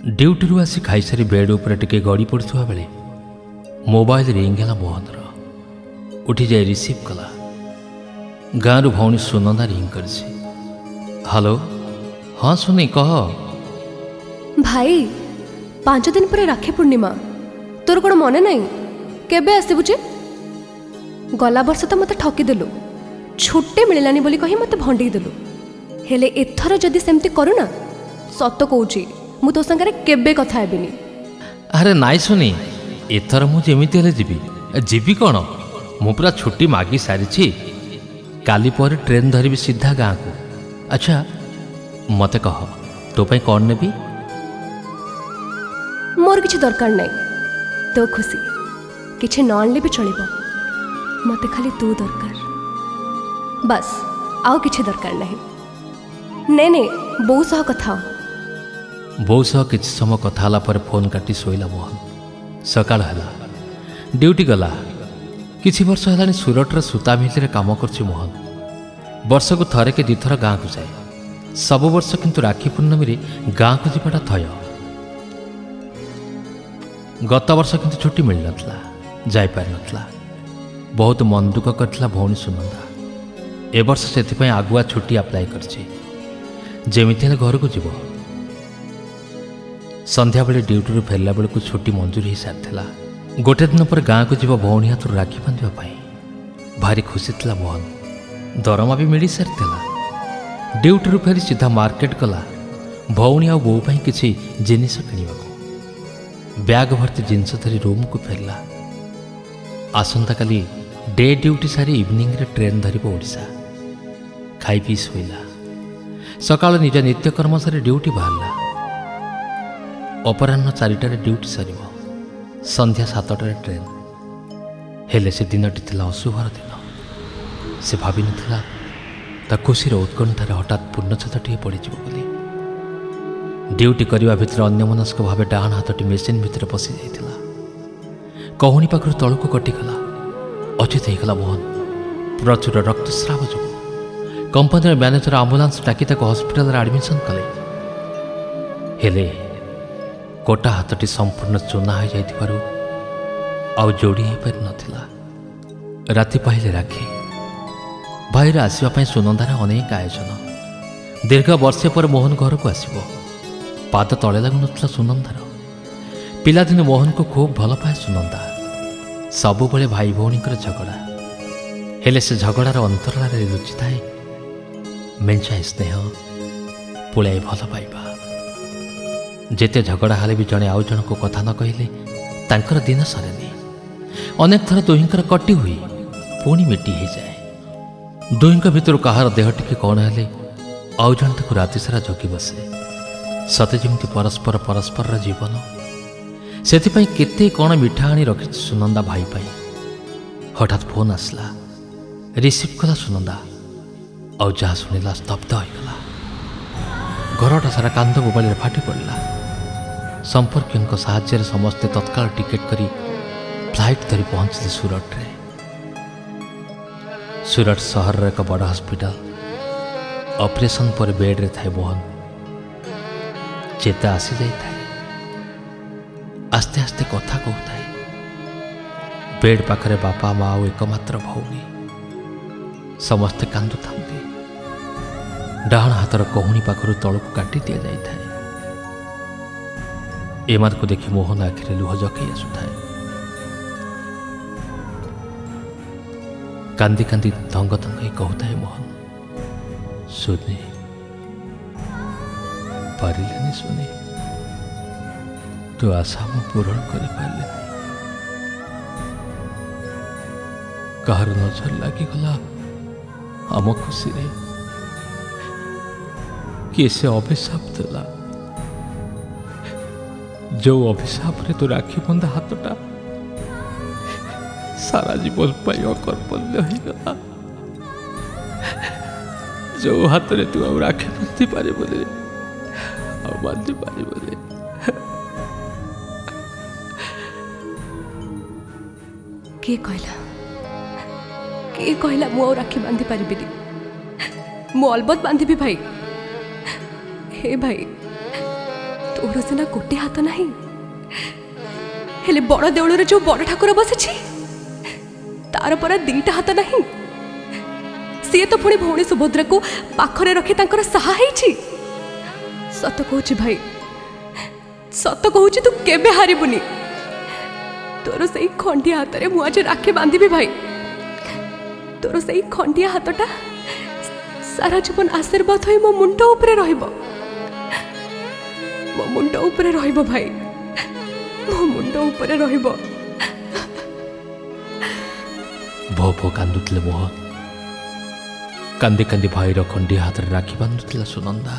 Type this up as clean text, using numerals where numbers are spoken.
Duty आसी खाईसारी bed उपर टिके गड़ी पड़ुवा बेले मोबाइल रिंग है मोहनर। उठी जाए रिसीव कला। गाँव भौणी सुनंदा रिंग कर। हेलो हाँ सुनी कह। भाई 5 दिन पर राखी पूर्णिमा तोर कौन मन नहीं केबे आसबु जे? गला वर्ष तो मत ठकीदेलु छुट्टी मिलानी बोली कही मत भंडी देलु। हेले एथर जदि सेमती करू ना सत कहूची मु तो संगे केबे कथा हेबिनी। अरे नाई सुनी एथर मु जेमिति हेले जीवी कौन मु पूरा छुट्टी मागी सारी। काली पर ट्रेन धरबी सीधा गाँव को। अच्छा मते कह तो पाई कौन नेबी? मोर किछि दरकार नहीं तो खुशी किछि न आनले भी चलिबो। मते खाली तू दरकार बस आउ किछि दरकार नहीं। ने ने बो सह कथा बो सह किछि समय कथा हला पर फोन काटी सोइला मोहन। सकाळ हला ड्यूटी गला। किछि वर्ष हेलानी सुरटर सूता मिल काम करछि मोहन। वर्ष को थरे के दिथर गाँव को जाए। सब वर्ष किंतु राखी पूर्णमी रे गाँव को जीवाटा थय। गत वर्ष किंतु छुट्टी मिल नथला जाई पार नथला। बहुत मन दुख करथिला भौणी सुनंदा। ए वर्ष सेथिपई आगुआ छुट्टी अप्लाई करछि जेमिति हेले घर को जीव। संध्या बेले ड्यूटी फेरला बेलू छुट्टी मंजूर हो सारी। गोटे दिन पर गाँव को जीव भौणी हाथ राखी बांधवाई। भारी खुशी थिला मोहन। दरमा भी मिल सारी। ड्यूटी फेरी सीधा मार्केट गला भौणी आ बो पाई किछि जिनिस किनिबा। बैग भर्ती जिनस धरी रूम को फेरला। आसंता काली डे ड्यूटी सारी इवनिंग रे ट्रेन धरिब ओडिशा। खाई पी सोइला। सकाळ निज नित्यकर्म सारी ड्यूटी बाहरला। अपराह्न 4टारे ड्यूटी सर संध्या 7टारे ट्रेन। हेले से दिनटी थिला असुभर दिन। से भावी नथिला ता खुशीर उत्कंठार हठात पूर्णछेदटिए पड़ीजिବ बोली। ड्यूटी करने भितर अन्यमनस्क भाव डाण हाथटी मेसीन भितर पशि जाइथिला। कहूनी पाखर तलू कटिगला। अचेत होगला मोहन। प्रचुर रक्तस्राव जो कंपनी मैनेजर आम्बुलांस डाकी हस्पिटाल एडमिशन कले। हेले कोटा हाथटी संपूर्ण चूना हो जाइथिबारु आउ जोड़ी हो पारि नथिला। राति पाहिले राखी भाईर आसवाई सुनंदार अनेक आयोजन। दीर्घ वर्षे पर मोहन घर को आसब। पाद तले लगुन सुनंदार। पिलादिन मोहन को खूब भल पाए सुनंदा। सबुबले भाई भौणी झगड़ा हेले से झगड़ार अंतराल लुचि थाए मेंचाए स्नेह पुलाए भल पाइबा। जेते झगड़ा हाले भी जड़े आउ जन को कथा न कहले तांकर दिन सरेनी। अनेक थर दुहिंकर कटी हुई पुणी मिटी हो जाए। दुहिंक भितर कहार देह टिके कौन हेले आउ जन ताकू राति सारा जगी बसे। सते जेमती परस्पर परस्पर जीवन। सेथिपाई केते कौन मिठा आनी रखी सुनंदा भाई पाई। हठात फोन आसला। रिसीव कला सुनंदा आउ जहाँ शुणिला स्तब्ध होगला। घरटा सारा कांद बोबाली फाटी पड़ला। संपर्क साहाय्य समस्ते तत्काल टिकेट करी फ्लाइट धरी पहुंचले सूरत रे। सूरत सहर एक बड़ हस्पिटाल। ऑपरेशन पर बेड रे थाए मोहन। चेता आसी जाई थाए। आस्ते आस्ते कथा कहूए। बेड पाखरे बापा माँ और एकमात्र भौणी। समस्ते कांदु थांती। डाण हाथर कहूनी पाखर तलक काटी दि जाए। एमान को देखी मोहन आखिरे लुह जकई आसुए। कांदी कांदी धंग धंग कहूए मोहन सुनी पारिलेनी सुनी तो आशा मु पूरण कर पारे। कहार नजर लगिगला आम खुशी रे। किए से अभिशाप देला। जो अभिशाप रे तो राखी बंधा हाथटा सारा जीवन पाई अकर्मण्य होगला। जो हाथ रे तू राखी बांधि पारे बोले बांधि पारे बोले। किए कहला मु राखी बांधि पारि मु अलबत बांधि भाई। हे भाई तू तोर सिना गोटे हाथ नहीं हेले बड़ देउल जो बड़ ठाकुर बसी तार परा दीटा हाथ नहीं सी तो पुणी भौणी सुभद्रा को पाखरे रखी तांकर साहा ହେଇଛି। सत कहूँ भाई सत कहूँ तू केबे हारिबुनी तोर से खंडिया हाथ में मुझे राखी बांधि भाई तोर से खंडिया हाथटा सारा जीवन आशीर्वाद हो मो मुंड उपरे रहिबो मो मुंड उपरे रहिबो भाई मो मुंड उपरे रहिबो। भो भो कांदुतले मोहन कांदी कांदी भाईर खंडिया हाथ में राखी बांधुला सुनंदा।